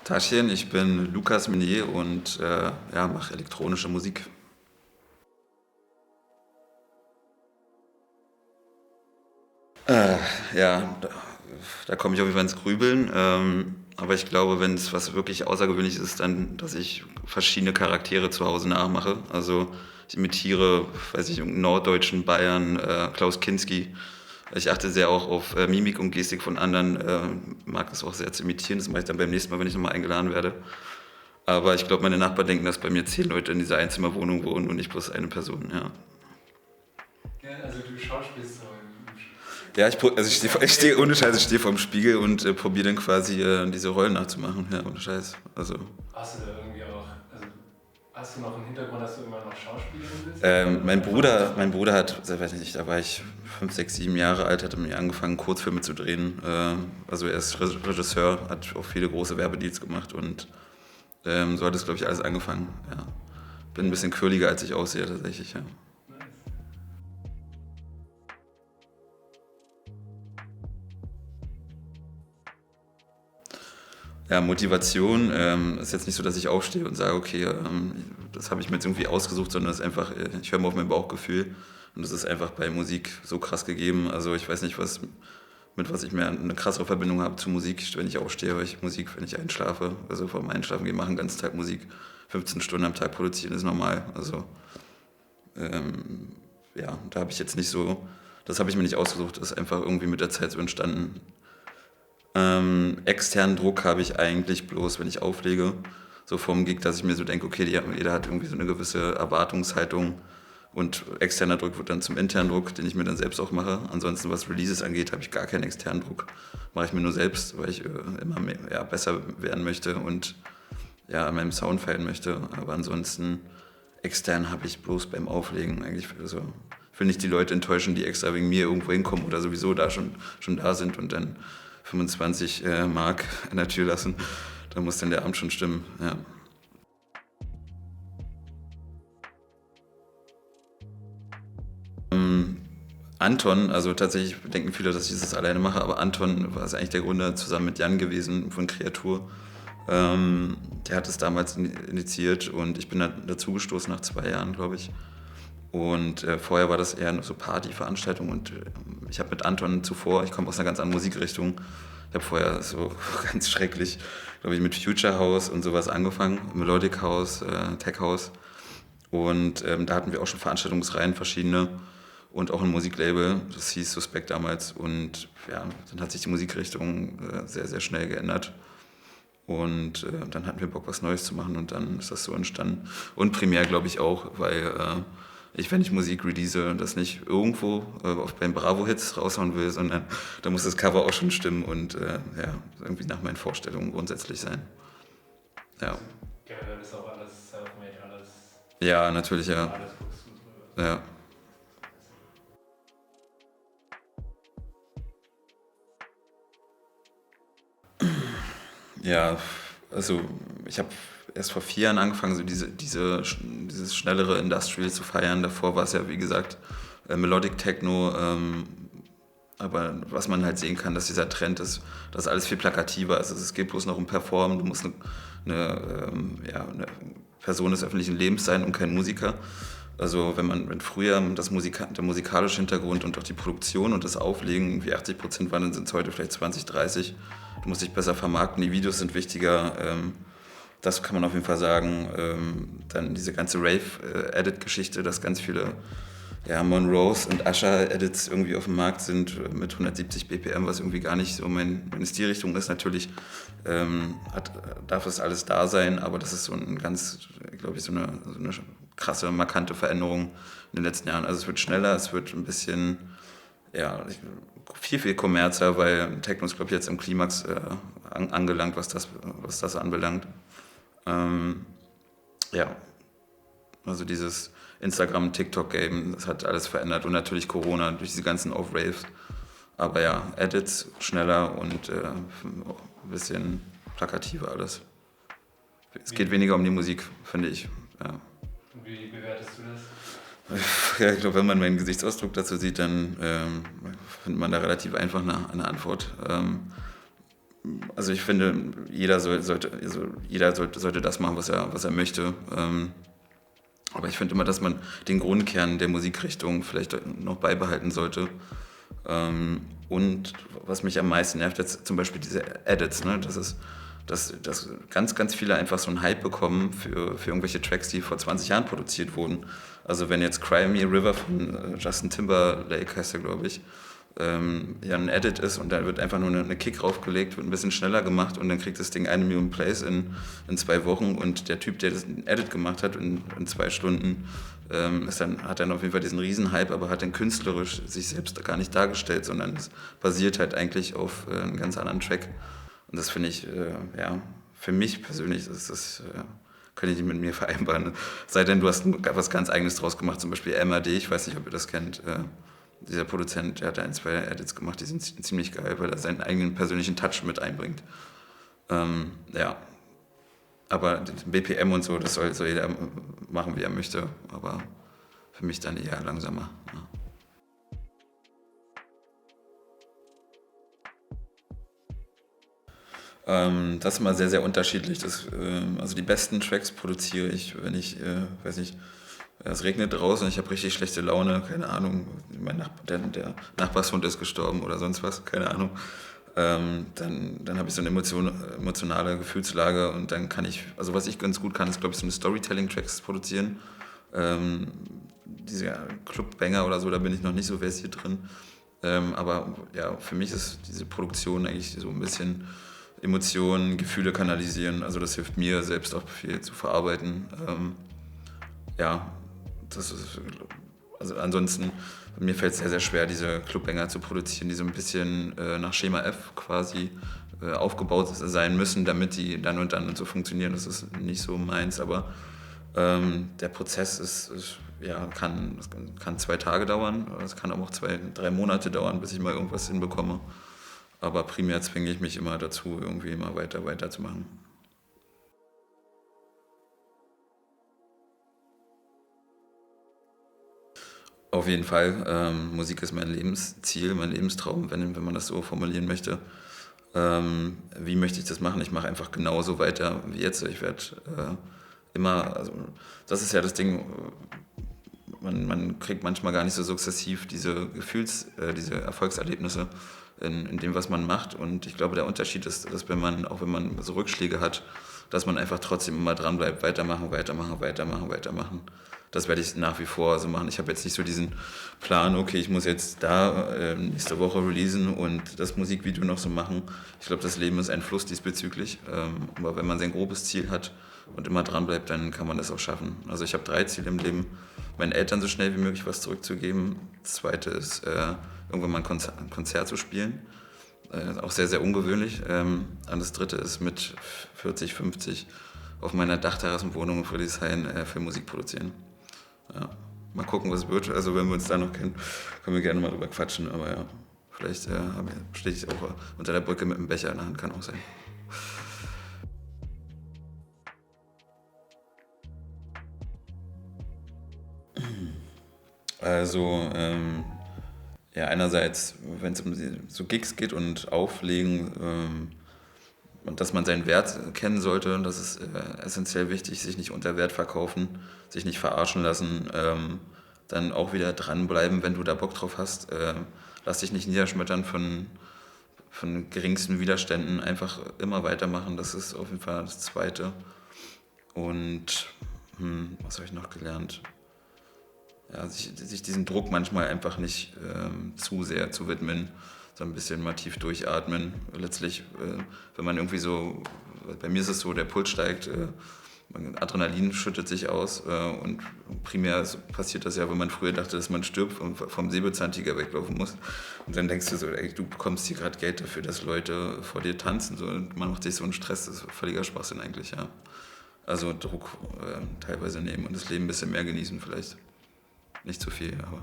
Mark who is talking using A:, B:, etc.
A: Taschen, ich bin Lukas Minier und ja, mache elektronische Musik. Äh, ja, da komme ich auf jeden Fall ins Grübeln. Aber ich glaube, wenn es was wirklich Außergewöhnliches ist, dann, dass ich verschiedene Charaktere zu Hause nachmache. Also ich imitiere, weiß ich, irgendeinen Norddeutschen, Bayern, Klaus Kinski. Ich achte sehr auch auf Mimik und Gestik von anderen, mag das auch sehr zu imitieren. Das mache ich dann beim nächsten Mal, wenn ich nochmal eingeladen werde. Aber ich glaube, meine Nachbarn denken, dass bei mir 10 Leute in dieser Einzimmerwohnung wohnen und nicht bloß eine Person, ja.
B: Ja, also du schauspielst so
A: Ja, ich steh ohne Scheiß, ich stehe vorm Spiegel und probiere dann quasi diese Rollen nachzumachen, ja, ohne Scheiß. Also,
B: Hast du da irgendwie auch, also hast du noch einen Hintergrund, dass du immer noch Schauspielerin bist?
A: mein Bruder hat, weiß ich nicht, da war ich 5, 6, 7 Jahre alt, hat er mir angefangen, Kurzfilme zu drehen. Also er ist Regisseur, hat auch viele große Werbedeals gemacht und so hat es, glaube ich, alles angefangen, ja. Bin ein bisschen quirliger, als ich aussehe, tatsächlich, ja.
B: Nice.
A: Ja, Motivation ist jetzt nicht so, dass ich aufstehe und sage, okay, das habe ich mir jetzt irgendwie ausgesucht, sondern es ist einfach, ich höre mal auf mein Bauchgefühl und das ist einfach bei Musik so krass gegeben. Also ich weiß nicht, mit was ich mehr eine krassere Verbindung habe zu Musik. Wenn ich aufstehe, höre ich Musik, wenn ich einschlafe. Also vor dem Einschlafen gehen, machen den ganzen Tag Musik. 15 Stunden am Tag produzieren ist normal. Also ja, da habe ich jetzt nicht so, das habe ich mir nicht ausgesucht, das ist einfach irgendwie mit der Zeit so entstanden. Externen Druck habe ich eigentlich bloß, wenn ich auflege, so vom Gig, dass ich mir so denke, okay, jeder hat irgendwie so eine gewisse Erwartungshaltung und externer Druck wird dann zum internen Druck, den ich mir dann selbst auch mache. Ansonsten, was Releases angeht, habe ich gar keinen externen Druck. Mache ich mir nur selbst, weil ich immer mehr, ja, besser werden möchte und ja, an meinem Sound feilen möchte. Aber ansonsten, extern habe ich bloß beim Auflegen eigentlich, also ich will nicht die Leute enttäuschen, die extra wegen mir irgendwo hinkommen oder sowieso da schon da sind und dann 25 Mark an der Tür lassen. Da muss dann der Abend schon stimmen, ja. Anton, also tatsächlich denken viele, dass ich das alleine mache, aber Anton war es eigentlich der Gründer zusammen mit Jan gewesen von Kreatur. Der hat es damals initiiert und ich bin dann dazugestoßen nach 2 Jahren, glaube ich. Und vorher war das eher nur so Partyveranstaltung und ich habe mit Anton zuvor, ich komme aus einer ganz anderen Musikrichtung, ich habe vorher so ganz schrecklich, glaube ich, mit Future House und sowas angefangen, Melodic House, Tech House. Und da hatten wir auch schon Veranstaltungsreihen, verschiedene und auch ein Musiklabel, das hieß Suspekt damals. Und ja, dann hat sich die Musikrichtung sehr, sehr schnell geändert. Und dann hatten wir Bock, was Neues zu machen und dann ist das so entstanden. Und primär glaube ich auch, weil ich, wenn ich Musik release, das nicht irgendwo beim Bravo-Hits raushauen will, sondern da muss das Cover auch schon stimmen und ja, irgendwie nach meinen Vorstellungen grundsätzlich sein. Ja,
B: Generell ist auch alles self-made, alles,
A: ja, natürlich, ja.
B: alles guckst du drüber.
A: Ja. Ja, also ich habe erst vor 4 Jahren angefangen, so dieses schnellere Industrial zu feiern. Davor war es ja, wie gesagt, Melodic Techno. Aber was man halt sehen kann, dass dieser Trend ist, dass alles viel plakativer ist. Also es geht bloß noch um Performen. Du musst ja, eine Person des öffentlichen Lebens sein und kein Musiker. Also wenn früher der musikalische Hintergrund und auch die Produktion und das Auflegen wie 80% waren, dann sind es heute vielleicht 20, 30. Du musst dich besser vermarkten, die Videos sind wichtiger. Das kann man auf jeden Fall sagen. Dann diese ganze Rave-Edit-Geschichte, dass ganz viele ja, Monrose und Usher-Edits irgendwie auf dem Markt sind mit 170 BPM, was irgendwie gar nicht so meine Stilrichtung ist. Natürlich darf das alles da sein, aber das ist so ein ganz, glaube ich, so eine krasse, markante Veränderung in den letzten Jahren. Also es wird schneller, es wird ein bisschen, ja, viel, viel kommerzler, weil Techno ist, glaube ich, jetzt im Klimax angelangt, was das anbelangt. Ja, also dieses Instagram, TikTok-Game, das hat alles verändert und natürlich Corona durch diese ganzen Off-Raves. Aber ja, Edits schneller und auch ein bisschen plakativer alles. Es geht weniger um die Musik, finde ich. Ja.
B: Wie bewertest du das?
A: Ja, ich glaube, wenn man meinen Gesichtsausdruck dazu sieht, dann findet man da relativ einfach eine Antwort. Also ich finde, jeder sollte das machen, was er möchte. Aber ich finde immer, dass man den Grundkern der Musikrichtung vielleicht noch beibehalten sollte. Und was mich am meisten nervt, jetzt zum Beispiel diese Edits, ne? Dass ganz, ganz viele einfach so einen Hype bekommen für irgendwelche Tracks, die vor 20 Jahren produziert wurden. Also wenn jetzt Cry Me a River von Justin Timberlake, heißt er, glaube ich, ja ein Edit ist und da wird einfach nur eine Kick draufgelegt, wird ein bisschen schneller gemacht und dann kriegt das Ding 1 Million Plays in 2 Wochen und der Typ, der das Edit gemacht hat in 2 Stunden, hat dann auf jeden Fall diesen Riesenhype, aber hat dann künstlerisch sich selbst gar nicht dargestellt, sondern es basiert halt eigentlich auf einem ganz anderen Track. Und das finde ich, ja, für mich persönlich ist das, kann ich nicht mit mir vereinbaren. Sei denn, du hast was ganz Eigenes draus gemacht, zum Beispiel MAD, ich weiß nicht, ob ihr das kennt. Dieser Produzent, der hat 1, 2 Edits gemacht, die sind ziemlich geil, weil er seinen eigenen persönlichen Touch mit einbringt. Ja, aber BPM und so, das soll jeder machen, wie er möchte, aber für mich dann eher langsamer. Ja. Das ist immer sehr, sehr unterschiedlich. Also die besten Tracks produziere ich, wenn ich, weiß nicht, es regnet draußen und ich habe richtig schlechte Laune, keine Ahnung, der Nachbarshund ist gestorben oder sonst was, keine Ahnung. Dann habe ich so eine emotionale Gefühlslage und dann kann ich, also was ich ganz gut kann, ist glaube ich so eine Storytelling-Tracks produzieren. Diese Clubbanger oder so, da bin ich noch nicht so versiert drin. Aber ja, für mich ist diese Produktion eigentlich so ein bisschen Emotionen, Gefühle kanalisieren. Also das hilft mir selbst auch viel zu verarbeiten. Ja, das ist, also ansonsten, mir fällt es sehr, sehr schwer, diese Clubbanger zu produzieren, die so ein bisschen nach Schema F quasi aufgebaut sein müssen, damit die dann und so funktionieren. Das ist nicht so meins, aber der Prozess kann 2 Tage dauern, es kann aber auch 2, 3 Monate dauern, bis ich mal irgendwas hinbekomme. Aber primär zwinge ich mich immer dazu, irgendwie immer weiter zu machen. Auf jeden Fall, Musik ist mein Lebensziel, mein Lebenstraum, wenn man das so formulieren möchte. Wie möchte ich das machen? Ich mache einfach genauso weiter wie jetzt. Ich werde immer, also das ist ja das Ding, man kriegt manchmal gar nicht so sukzessiv diese Erfolgserlebnisse in dem, was man macht. Und ich glaube, der Unterschied ist, dass auch wenn man so Rückschläge hat, dass man einfach trotzdem immer dran bleibt, weitermachen. Das werde ich nach wie vor so machen. Ich habe jetzt nicht so diesen Plan, okay, ich muss jetzt da nächste Woche releasen und das Musikvideo noch so machen. Ich glaube, das Leben ist ein Fluss diesbezüglich. Aber wenn man sein grobes Ziel hat und immer dran bleibt, dann kann man das auch schaffen. Also ich habe 3 Ziele im Leben. Meinen Eltern so schnell wie möglich was zurückzugeben. Das zweite ist, irgendwann mal ein Konzert zu spielen. Auch sehr, sehr ungewöhnlich. Und das dritte ist mit 40, 50 auf meiner Dachterrassenwohnung in Friedrichshain für Musik produzieren. Ja. Mal gucken, was es wird. Also wenn wir uns da noch kennen, können wir gerne mal drüber quatschen. Aber ja, vielleicht stehe ich auch unter der Brücke mit einem Becher in der Hand, kann auch sein. Also, ja, einerseits, wenn es um so Gigs geht und Auflegen und dass man seinen Wert kennen sollte, das ist essentiell wichtig, sich nicht unter Wert verkaufen, sich nicht verarschen lassen, dann auch wieder dranbleiben, wenn du da Bock drauf hast. Lass dich nicht niederschmettern von geringsten Widerständen, einfach immer weitermachen, das ist auf jeden Fall das Zweite. Und was habe ich noch gelernt? Ja, sich diesem Druck manchmal einfach nicht zu sehr zu widmen, so ein bisschen mal tief durchatmen. Letztlich, wenn man irgendwie so, bei mir ist es so, der Puls steigt, Adrenalin schüttet sich aus und primär passiert das ja, wenn man früher dachte, dass man stirbt, vom Säbelzahntiger weglaufen muss. Und dann denkst du so, ey, du bekommst hier gerade Geld dafür, dass Leute vor dir tanzen, so, und man macht sich so einen Stress, das ist völliger Schwachsinn eigentlich, ja. Also Druck teilweise nehmen und das Leben ein bisschen mehr genießen vielleicht. Nicht zu viel, aber